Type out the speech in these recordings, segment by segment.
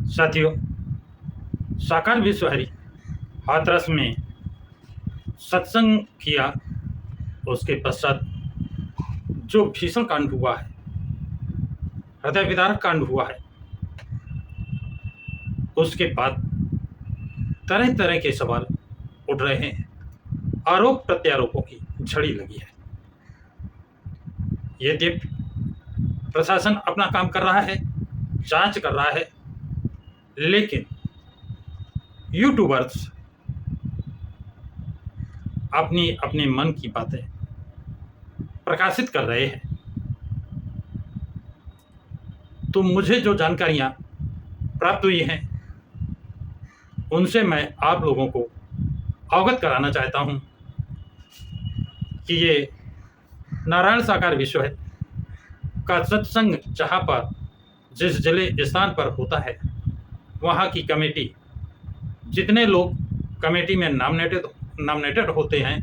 साथियों, साकार विश्वहरि हाथरस में सत्संग किया। उसके पश्चात जो भीषण कांड हुआ है, हृदय विदारक कांड हुआ है, उसके बाद तरह तरह के सवाल उठ रहे हैं। आरोप प्रत्यारोपों की झड़ी लगी है। यद्यपि प्रशासन अपना काम कर रहा है, जांच कर रहा है, लेकिन यूट्यूबर्स अपनी अपने मन की बातें प्रकाशित कर रहे हैं। तो मुझे जो जानकारियां प्राप्त हुई हैं, उनसे मैं आप लोगों को अवगत कराना चाहता हूं कि ये नारायण साकार विश्वहरि का सत्संग जहां पर जिस जिले स्थान पर होता है, वहां की कमेटी, जितने लोग कमेटी में नॉमिनेटेड होते हैं,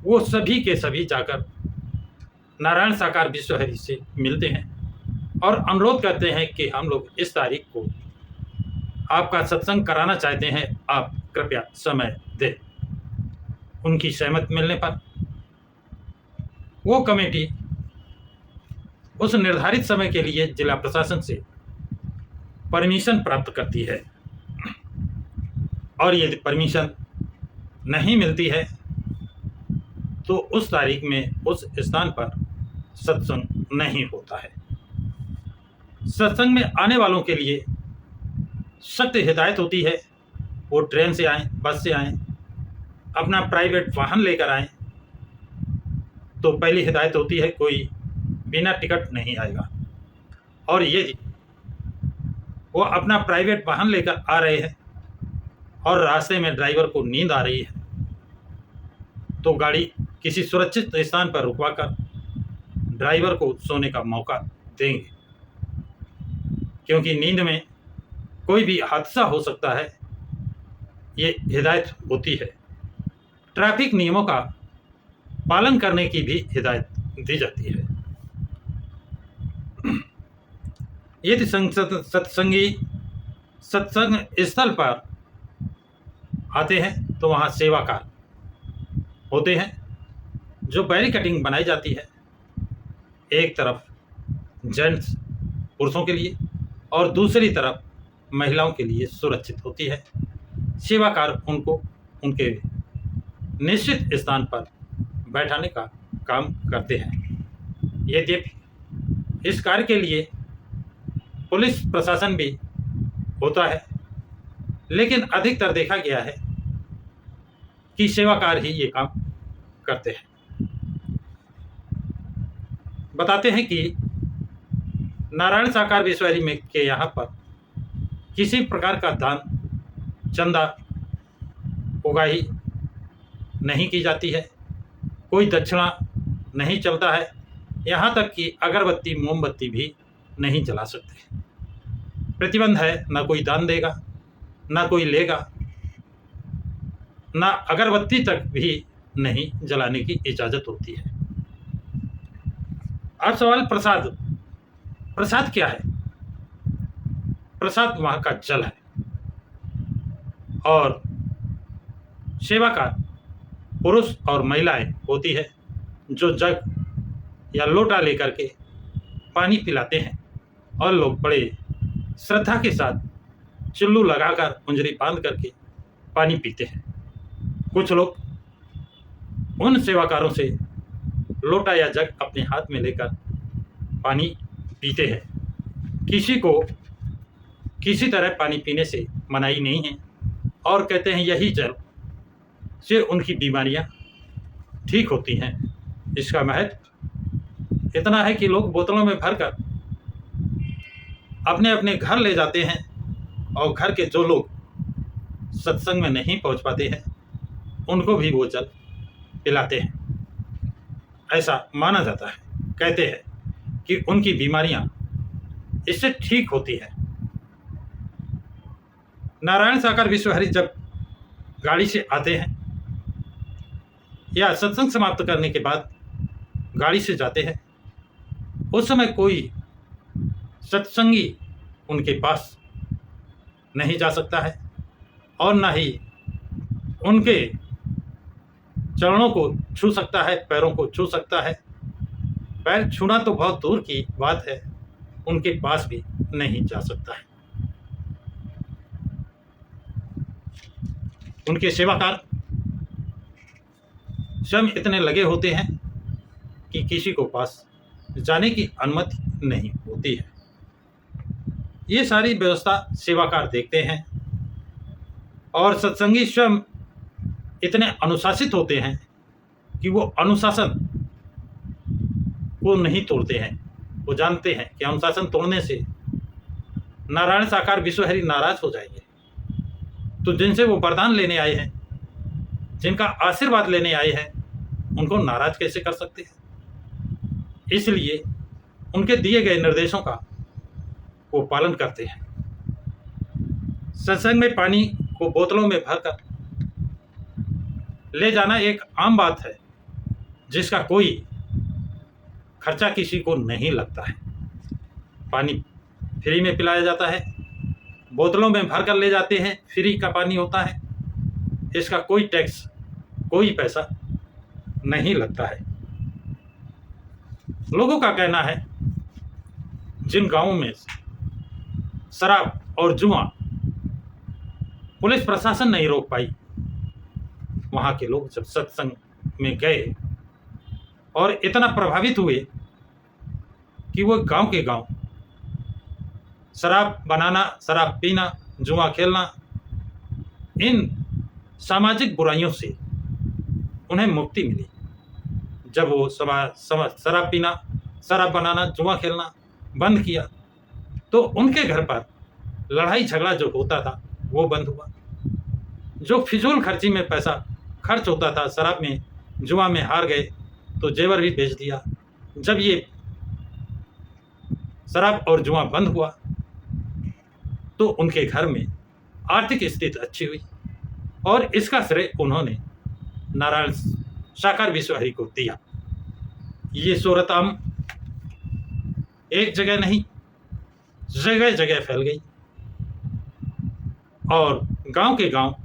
वो सभी के सभी जाकर नारायण साकार विश्वहरि से मिलते हैं और अनुरोध करते हैं कि हम लोग इस तारीख को आपका सत्संग कराना चाहते हैं, आप कृपया समय दें। उनकी सहमति मिलने पर वो कमेटी उस निर्धारित समय के लिए जिला प्रशासन से परमिशन प्राप्त करती है, और यदि परमिशन नहीं मिलती है तो उस तारीख में उस स्थान पर सत्संग नहीं होता है। सत्संग में आने वालों के लिए सख्त हिदायत होती है, वो ट्रेन से आएँ, बस से आएँ, अपना प्राइवेट वाहन लेकर आएँ। तो पहली हिदायत होती है, कोई बिना टिकट नहीं आएगा। और यदि वो अपना प्राइवेट वाहन लेकर आ रहे हैं और रास्ते में ड्राइवर को नींद आ रही है, तो गाड़ी किसी सुरक्षित स्थान पर रुकवाकर ड्राइवर को सोने का मौका देंगे, क्योंकि नींद में कोई भी हादसा हो सकता है। ये हिदायत होती है। ट्रैफिक नियमों का पालन करने की भी हिदायत दी जाती है। यदि सत्संगी सत्संग स्थल पर आते हैं तो वहाँ सेवाकार होते हैं, जो बैरिकेडिंग बनाई जाती है, एक तरफ जेंट्स पुरुषों के लिए और दूसरी तरफ महिलाओं के लिए सुरक्षित होती है। सेवाकार उनको उनके निश्चित स्थान पर बैठाने का काम करते हैं। यद्यपि इस कार्य के लिए पुलिस प्रशासन भी होता है, लेकिन अधिकतर देखा गया है कि सेवाकार ही ये काम करते हैं। बताते हैं कि नारायण साकार विश्वहरि में के यहाँ पर किसी प्रकार का दान, चंदा, उगाही नहीं की जाती है, कोई दक्षिणा नहीं चलता है, यहाँ तक कि अगरबत्ती मोमबत्ती भी नहीं जला सकते। प्रतिबंध है, ना कोई दान देगा, ना कोई लेगा, ना अगरबत्ती तक भी नहीं जलाने की इजाज़त होती है। अब सवाल प्रसाद क्या है? प्रसाद वहाँ का जल है, और सेवाकार पुरुष और महिलाएं होती है, जो जग या लोटा लेकर के पानी पिलाते हैं, और लोग बड़े श्रद्धा के साथ चुल्लू लगाकर मुंजरी बांध करके पानी पीते हैं। कुछ लोग उन सेवाकारों से लोटा या जग अपने हाथ में लेकर पानी पीते हैं। किसी को किसी तरह पानी पीने से मनाही नहीं है, और कहते हैं यही जल से उनकी बीमारियां ठीक होती हैं। इसका महत्व इतना है कि लोग बोतलों में भरकर अपने अपने घर ले जाते हैं, और घर के जो लोग सत्संग में नहीं पहुंच पाते हैं, उनको भी वो जल पिलाते हैं। ऐसा माना जाता है, कहते हैं कि उनकी बीमारियां इससे ठीक होती है। नारायण साकार विश्वहरि जब गाड़ी से आते हैं या सत्संग समाप्त करने के बाद गाड़ी से जाते हैं, उस समय कोई सत्संगी उनके पास नहीं जा सकता है और ना ही उनके चरणों को छू सकता है, पैरों को छू सकता है। पैर छूना तो बहुत दूर की बात है, उनके पास भी नहीं जा सकता है। उनके सेवाकार स्वयं इतने लगे होते हैं कि किसी को पास जाने की अनुमति नहीं होती है। ये सारी व्यवस्था सेवाकार देखते हैं और सत्संगी स्वयं इतने अनुशासित होते हैं कि वो अनुशासन को नहीं तोड़ते हैं। वो जानते हैं कि अनुशासन तोड़ने से नारायण साकार विश्वहरि नाराज हो जाएंगे। तो जिनसे वो वरदान लेने आए हैं, जिनका आशीर्वाद लेने आए हैं, उनको नाराज कैसे कर सकते हैं। इसलिए उनके दिए गए निर्देशों का वो पालन करते हैं। सत्संग में पानी को बोतलों में भरकर ले जाना एक आम बात है, जिसका कोई खर्चा किसी को नहीं लगता है। पानी फ्री में पिलाया जाता है, बोतलों में भरकर ले जाते हैं, फ्री का पानी होता है, इसका कोई टैक्स, कोई पैसा नहीं लगता है। लोगों का कहना है जिन गांवों में शराब और जुआ पुलिस प्रशासन नहीं रोक पाई, वहां के लोग जब सत्संग में गए और इतना प्रभावित हुए कि वो गांव के गांव शराब बनाना, शराब पीना, जुआ खेलना, इन सामाजिक बुराइयों से उन्हें मुक्ति मिली। जब वो शराब पीना, शराब बनाना, जुआ खेलना बंद किया तो उनके घर पर लड़ाई झगड़ा जो होता था वो बंद हुआ। जो फिजूल खर्ची में पैसा खर्च होता था, शराब में, जुआ में हार गए तो जेवर भी बेच दिया। जब ये शराब और जुआ बंद हुआ तो उनके घर में आर्थिक स्थिति अच्छी हुई और इसका श्रेय उन्होंने नारायण साकार विश्वहरि को दिया। ये सूरत हम एक जगह नहीं, जगह जगह फैल गई और गांव के गांव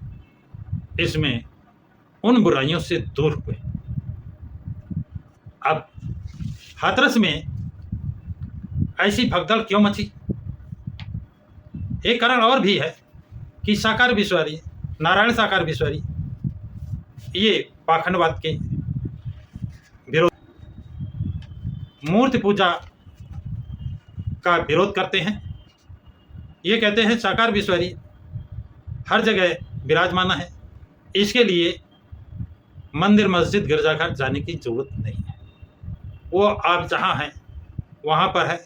इसमें उन बुराइयों से दूर हुए। अब हाथरस में ऐसी भगदड़ क्यों मची? एक कारण और भी है कि साकार विश्वहरि, नारायण साकार विश्वहरि ये पाखंडवाद के विरोध, मूर्ति पूजा का विरोध करते हैं। ये कहते हैं साकार विश्वहरि हर जगह विराजमान है, इसके लिए मंदिर, मस्जिद, गिरजाघर जाने की जरूरत नहीं है। वो आप जहाँ हैं वहाँ पर है।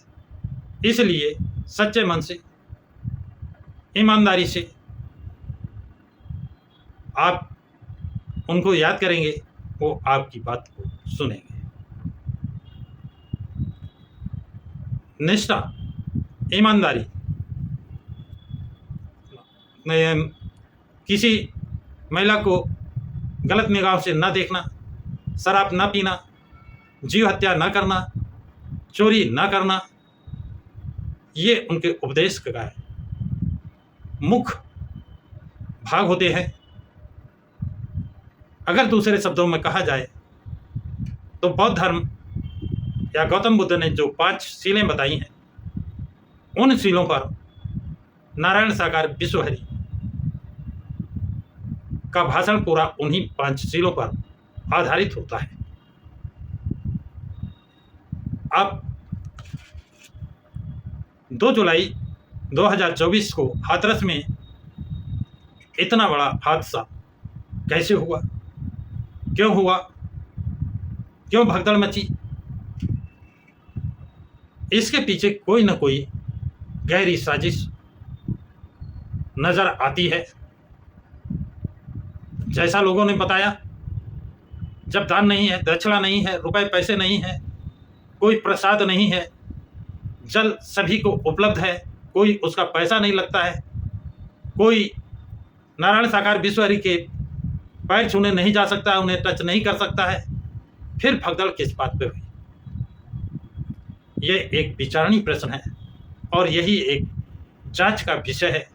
इसलिए सच्चे मन से, ईमानदारी से आप उनको याद करेंगे, वो आपकी बात को सुनेंगे। निष्ठा, ईमानदारी, किसी महिला को गलत निगाह से न देखना, शराब न पीना, जीव हत्या न करना, चोरी न करना, ये उनके उपदेश का मुख्य भाग होते हैं। अगर दूसरे शब्दों में कहा जाए तो बौद्ध धर्म या गौतम बुद्ध ने जो 5 सीलें बताई हैं, उन सीलों पर नारायण साकार विश्वहरि का भाषण पूरा उन्हीं 5 सीलों पर आधारित होता है। अब 2 जुलाई 2024 को हाथरस में इतना बड़ा हादसा कैसे हुआ, क्यों हुआ, क्यों भगदड़ मची? इसके पीछे कोई ना कोई गहरी साजिश नजर आती है। जैसा लोगों ने बताया, जब दान नहीं है, दक्षिणा नहीं है, रुपए पैसे नहीं है, कोई प्रसाद नहीं है, जल सभी को उपलब्ध है, कोई उसका पैसा नहीं लगता है, कोई नारायण साकार विश्वहरि के पैर छूने नहीं जा सकता, उन्हें टच नहीं कर सकता है, फिर भगदड़ किस बात पे हुई? ये एक विचारणीय प्रश्न है और यही एक जांच का विषय है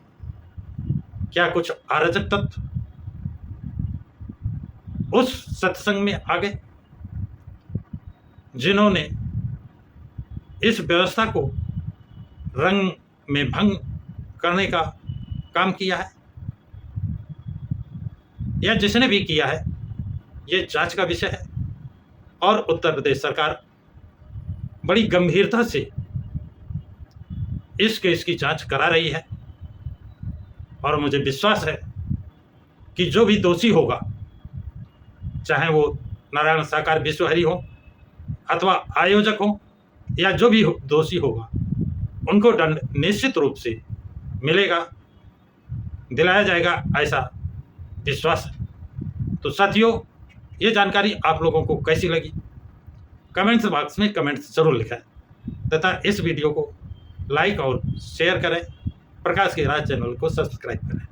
क्या कुछ अराजक तत्व उस सत्संग में आ गए जिन्होंने इस व्यवस्था को रंग में भंग करने का काम किया है, या जिसने भी किया है ये जांच का विषय है। और उत्तर प्रदेश सरकार बड़ी गंभीरता से इस केस की जांच करा रही है और मुझे विश्वास है कि जो भी दोषी होगा, चाहे वो नारायण साकार विश्वहरि हो अथवा आयोजक हो या जो भी दोषी होगा, उनको दंड निश्चित रूप से मिलेगा, दिलाया जाएगा, ऐसा विश्वास है। तो साथियों, ये जानकारी आप लोगों को कैसी लगी कमेंट्स बॉक्स में कमेंट्स जरूर लिखें तथा इस वीडियो को लाइक और शेयर करें। प्रकाश के राज चैनल को सब्सक्राइब करें।